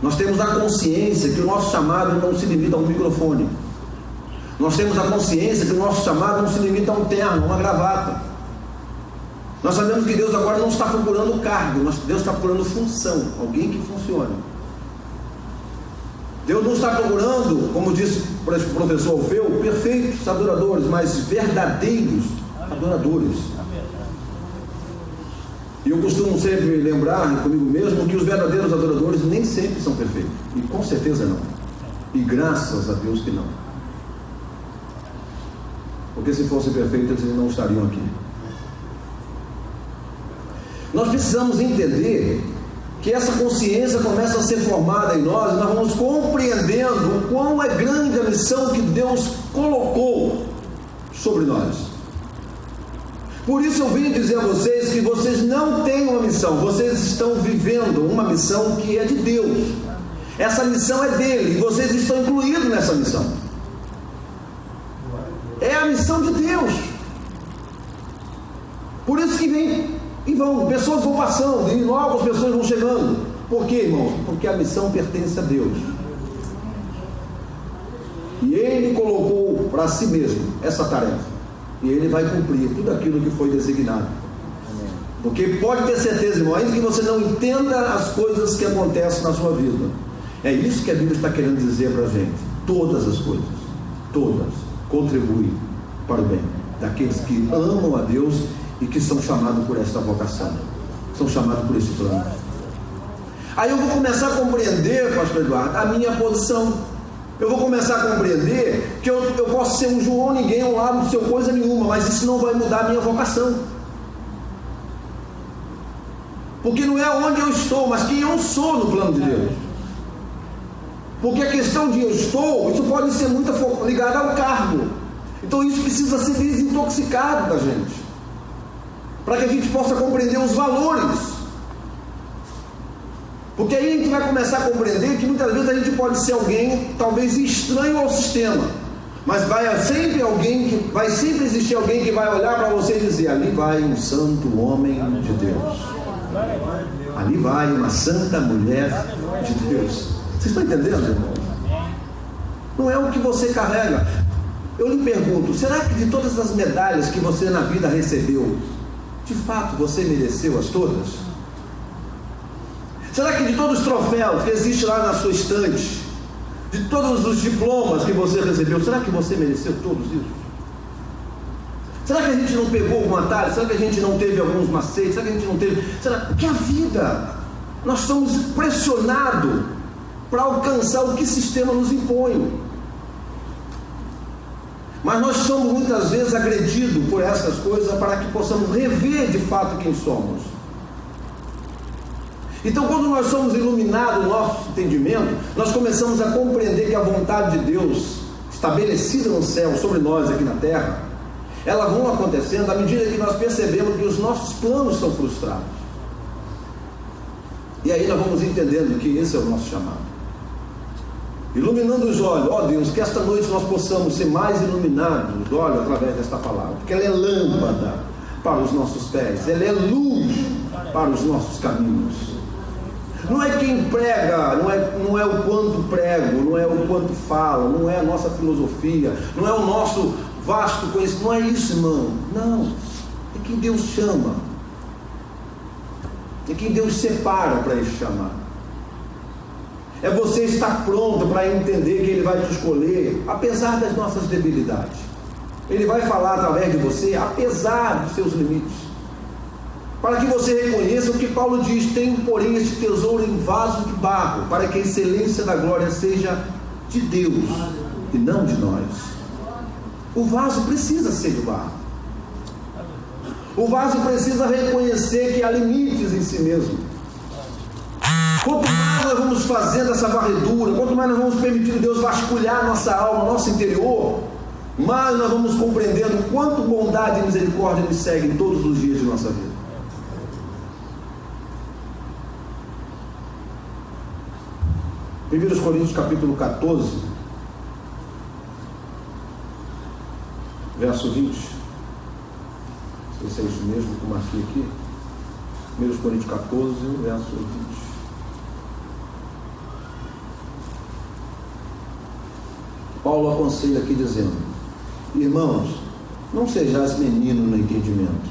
Nós temos a consciência que o nosso chamado não se limita a um microfone. Nós temos a consciência que o nosso chamado não se limita a um terno, a uma gravata. Nós sabemos que Deus agora não está procurando cargo, Deus está procurando função, alguém que funcione. Deus não está procurando, como disse o professor Alfeu, perfeitos adoradores, mas verdadeiros adoradores. E eu costumo sempre lembrar comigo mesmo que os verdadeiros adoradores nem sempre são perfeitos, e com certeza não, e graças a Deus que não, porque se fossem perfeitos eles não estariam aqui. Nós precisamos entender que essa consciência começa a ser formada em nós, e nós vamos compreendendo o quão é grande a missão que Deus colocou sobre nós. Por isso eu vim dizer a vocês que vocês não têm uma missão, vocês estão vivendo uma missão que é de Deus. Essa missão é dele, e vocês estão incluídos nessa missão. É a missão de Deus. Por isso que vem e vão, pessoas vão passando, e novas pessoas vão chegando. Por quê, irmãos? Porque a missão pertence a Deus. E Ele colocou para si mesmo essa tarefa. E Ele vai cumprir tudo aquilo que foi designado. Porque pode ter certeza, irmão, ainda que você não entenda as coisas que acontecem na sua vida, é isso que a Bíblia está querendo dizer para a gente. Todas as coisas, todas, contribuem para o bem daqueles que amam a Deus e que são chamados por esta vocação, são chamados por este plano. Aí eu vou começar a compreender, pastor Eduardo, a minha posição. Eu vou começar a compreender que eu posso ser um João ninguém ao lado do seu coisa nenhuma, mas isso não vai mudar a minha vocação. Porque não é onde eu estou, mas quem eu sou no plano de Deus. Porque a questão de eu estou, isso pode ser muito ligado ao cargo. Então isso precisa ser desintoxicado da gente, para que a gente possa compreender os valores. Porque aí a gente vai começar a compreender que muitas vezes a gente pode ser alguém talvez estranho ao sistema, mas vai sempre existir alguém que vai olhar para você e dizer: ali vai um santo homem de Deus, ali vai uma santa mulher de Deus. Vocês estão entendendo, irmãos? Não é o que você carrega. Eu lhe pergunto, será que de todas as medalhas que você na vida recebeu, de fato você mereceu-as todas? Será que de todos os troféus que existem lá na sua estante, de todos os diplomas que você recebeu, será que você mereceu todos isso? Será que a gente não pegou algum atalho? Será que a gente não teve alguns macetes? Será que a gente não teve? Será que a vida, nós somos pressionados para alcançar o que o sistema nos impõe. Mas nós somos muitas vezes agredidos por essas coisas para que possamos rever de fato quem somos. Então, quando nós somos iluminados no nosso entendimento, nós começamos a compreender que a vontade de Deus, estabelecida no céu sobre nós aqui na terra, elas vão acontecendo à medida que nós percebemos que os nossos planos são frustrados. E aí nós vamos entendendo que esse é o nosso chamado. Iluminando os olhos, ó Deus, que esta noite nós possamos ser mais iluminados os olhos através desta palavra, porque ela é lâmpada para os nossos pés, ela é luz para os nossos caminhos. Não é quem prega, não é o quanto prego, não é o quanto falo, não é a nossa filosofia, não é o nosso vasto conhecimento, não é isso, irmão. Não, é quem Deus chama, é quem Deus separa para esse chamado. É você estar pronto para entender que Ele vai te escolher, apesar das nossas debilidades. Ele vai falar através de você, apesar dos seus limites. Para que você reconheça o que Paulo diz: tem, porém, este tesouro em vaso de barro, para que a excelência da glória seja de Deus e não de nós. O vaso precisa ser de barro. O vaso precisa reconhecer que há limites em si mesmo. Quanto mais nós vamos fazendo essa varredura, quanto mais nós vamos permitindo Deus vasculhar nossa alma, nosso interior, mais nós vamos compreendendo quanto bondade e misericórdia nos seguem todos os dias de nossa vida. Em 1 Coríntios capítulo 14, verso 20, não sei se é isso mesmo que eu marquei aqui. 1 Coríntios 14, verso 20. Paulo aconselha aqui dizendo: irmãos, não sejais meninos no entendimento,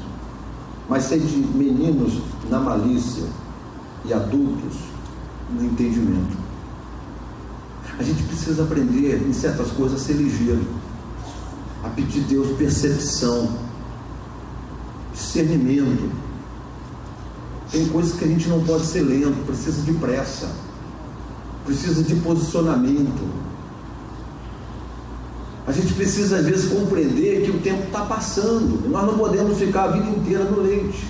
mas sede meninos na malícia e adultos no entendimento. A gente precisa aprender em certas coisas a ser ligeiro, a pedir a Deus percepção, discernimento. Tem coisas que a gente não pode ser lento, precisa de pressa, precisa de posicionamento. A gente precisa às vezes compreender que o tempo está passando, nós não podemos ficar a vida inteira no leite.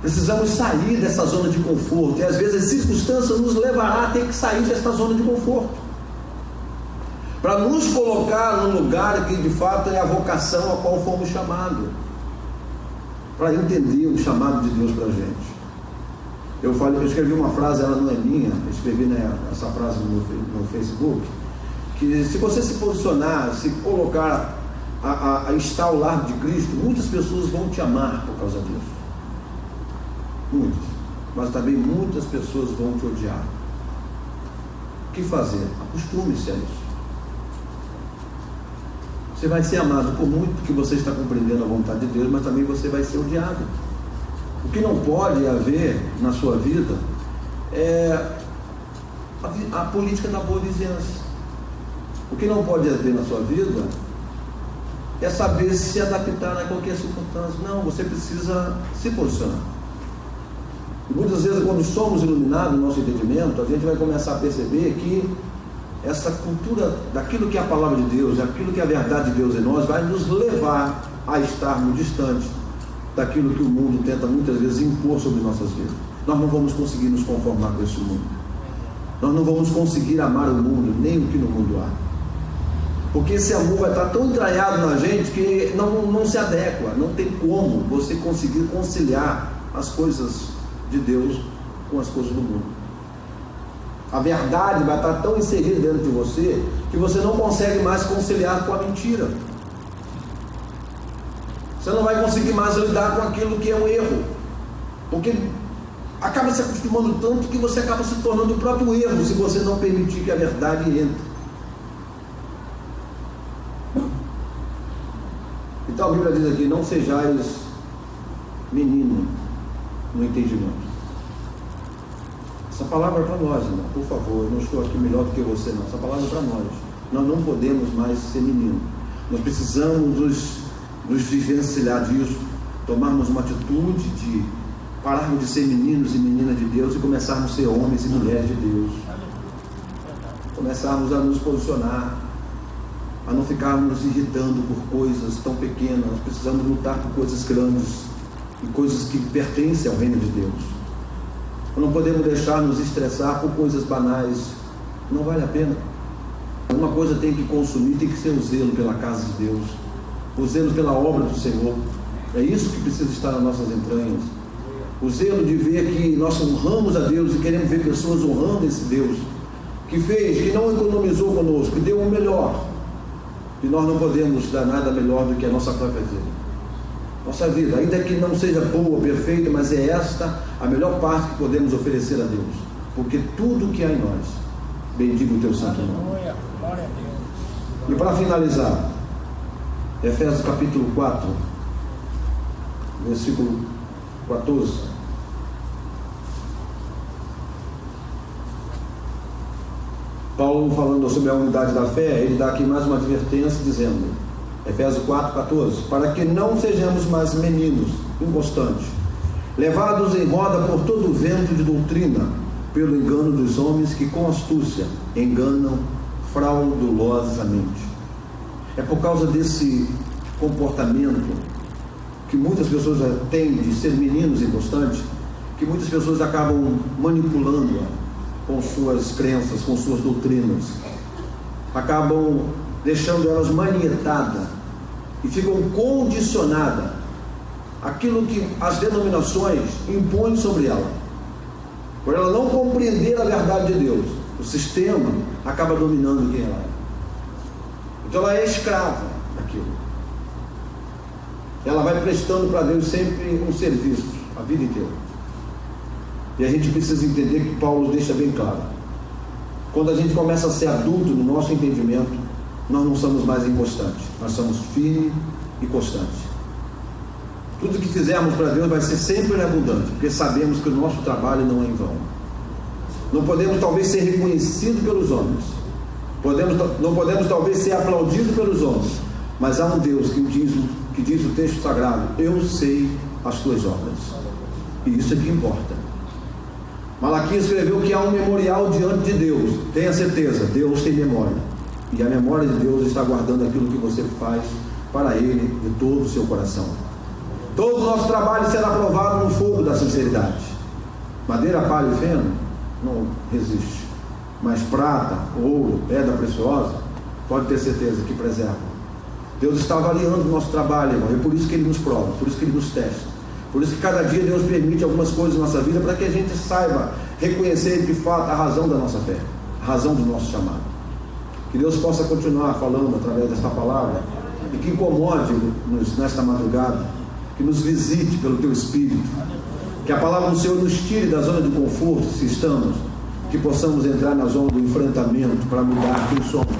Precisamos sair dessa zona de conforto, e às vezes as circunstâncias nos levará a ter que sair dessa zona de conforto, para nos colocar num lugar que de fato é a vocação a qual fomos chamados, para entender o chamado de Deus para a gente. Eu escrevi uma frase, ela não é minha, eu escrevi essa frase no Facebook, que se você se posicionar, se colocar a estar ao lado de Cristo, muitas pessoas vão te amar por causa disso. Muitas. Mas também muitas pessoas vão te odiar. O que fazer? Acostume-se a isso. Você vai ser amado por muito porque você está compreendendo a vontade de Deus, mas também você vai ser odiado. O que não pode haver na sua vida é a política da boa vizinhança. O que não pode haver na sua vida é saber se adaptar a qualquer circunstância. Não, você precisa se posicionar. E muitas vezes, quando somos iluminados no nosso entendimento, a gente vai começar a perceber que essa cultura daquilo que é a palavra de Deus, daquilo que é a verdade de Deus em nós, vai nos levar a estarmos distantes daquilo que o mundo tenta muitas vezes impor sobre nossas vidas. Nós não vamos conseguir nos conformar com esse mundo. nós não vamos conseguir amar o mundo, nem o que no mundo há. Porque esse amor vai estar tão entranhado na gente que não se adequa, não tem como você conseguir conciliar as coisas de Deus com as coisas do mundo. A verdade vai estar tão inserida dentro de você que você não consegue mais conciliar com a mentira. Você não vai conseguir mais lidar com aquilo que é um erro, porque acaba se acostumando tanto que você acaba se tornando o próprio erro se você não permitir que a verdade entre. Então a Bíblia diz aqui: não sejais menino no entendimento. Essa palavra é para nós, irmão, por favor. Eu não estou aqui melhor do que você, não. Essa palavra é para nós. Nós não podemos mais ser menino. Nós precisamos nos desvencilhar disso, tomarmos uma atitude de pararmos de ser meninos e meninas de Deus e começarmos a ser homens e mulheres de Deus. Começarmos a nos posicionar, a não ficarmos irritando por coisas tão pequenas. Nós precisamos lutar por coisas grandes e coisas que pertencem ao reino de Deus. Não podemos deixar nos estressar por coisas banais. Não vale a pena. Uma coisa tem que consumir, tem que ser o zelo pela casa de Deus, o zelo pela obra do Senhor. É isso que precisa estar nas nossas entranhas. O zelo de ver que nós honramos a Deus e queremos ver pessoas honrando esse Deus que fez, que não economizou conosco, que deu o melhor. E nós não podemos dar nada melhor do que a nossa própria vida. Nossa vida, ainda que não seja boa, perfeita, mas é esta a melhor parte que podemos oferecer a Deus, porque tudo que há em nós, bendiga o teu santo nome. E para finalizar, Efésios capítulo 4, versículo 14. Paulo, falando sobre a unidade da fé, ele dá aqui mais uma advertência, dizendo, Efésios 4,14: para que não sejamos mais meninos inconstantes, levados em roda por todo o vento de doutrina, pelo engano dos homens que com astúcia enganam fraudulosamente. É por causa desse comportamento que muitas pessoas têm de ser meninos inconstantes, que muitas pessoas acabam manipulando com suas crenças, com suas doutrinas, acabam deixando elas manietadas e ficam condicionadas àquilo que as denominações impõem sobre ela. Por ela não compreender a verdade de Deus, o sistema acaba dominando quem ela é. Então ela é escrava daquilo. Ela vai prestando para Deus sempre um serviço, a vida inteira. E a gente precisa entender que Paulo deixa bem claro: quando a gente começa a ser adulto no nosso entendimento, nós não somos mais inconstantes, nós somos firmes e constantes. Tudo que fizermos para Deus vai ser sempre abundante, porque sabemos que o nosso trabalho não é em vão. Não podemos talvez ser reconhecidos pelos homens, não podemos talvez ser aplaudidos pelos homens, mas há um Deus que diz o texto sagrado: eu sei as tuas obras, e isso é que importa. Malaquias escreveu que há um memorial diante de Deus. Tenha certeza, Deus tem memória, e a memória de Deus está guardando aquilo que você faz para Ele de todo o seu coração. Todo o nosso trabalho será provado no fogo da sinceridade. Madeira, palha e feno não resiste, mas prata, ouro, pedra preciosa, pode ter certeza que preserva. Deus está avaliando o nosso trabalho, irmão, é por isso que Ele nos prova, por isso que Ele nos testa. Por isso que cada dia Deus permite algumas coisas na nossa vida, para que a gente saiba reconhecer de fato a razão da nossa fé, a razão do nosso chamado. Que Deus possa continuar falando através desta palavra, e que incomode-nos nesta madrugada, que nos visite pelo Teu Espírito, que a palavra do Senhor nos tire da zona de conforto, se estamos, que possamos entrar na zona do enfrentamento para mudar quem somos,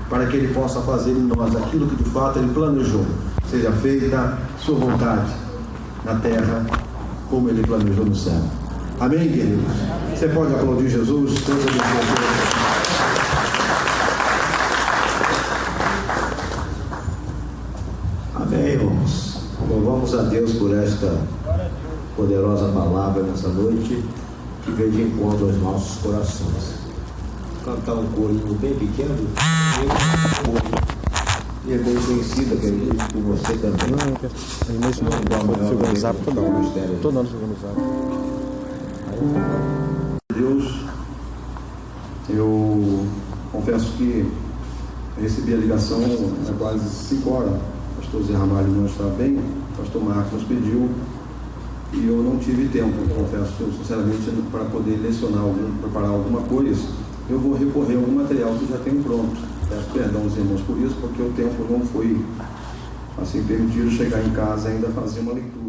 para que Ele possa fazer em nós aquilo que de fato Ele planejou, seja feita Sua vontade na terra, como Ele planejou no céu. Amém, queridos? Você pode aplaudir Jesus? Deus abençoe. Amém, irmãos? Louvamos a Deus por esta poderosa palavra nessa noite, que veio de encontro aos nossos corações. Cantar um corinho bem pequeno, e é bem conhecida, querido, por você também. Não, é mesmo, ficou no zap toda hora. Toda hora ficou no zap. Deus, confesso que recebi a ligação há quase 5 horas. O pastor Zé Ramalho não está bem, o pastor Marcos pediu e eu não tive tempo, confesso, sinceramente, para poder lecionar, preparar alguma coisa. Eu vou recorrer a algum material que já tenho pronto. Peço perdão aos irmãos por isso, porque o tempo não foi assim permitido chegar em casa e ainda fazer uma leitura.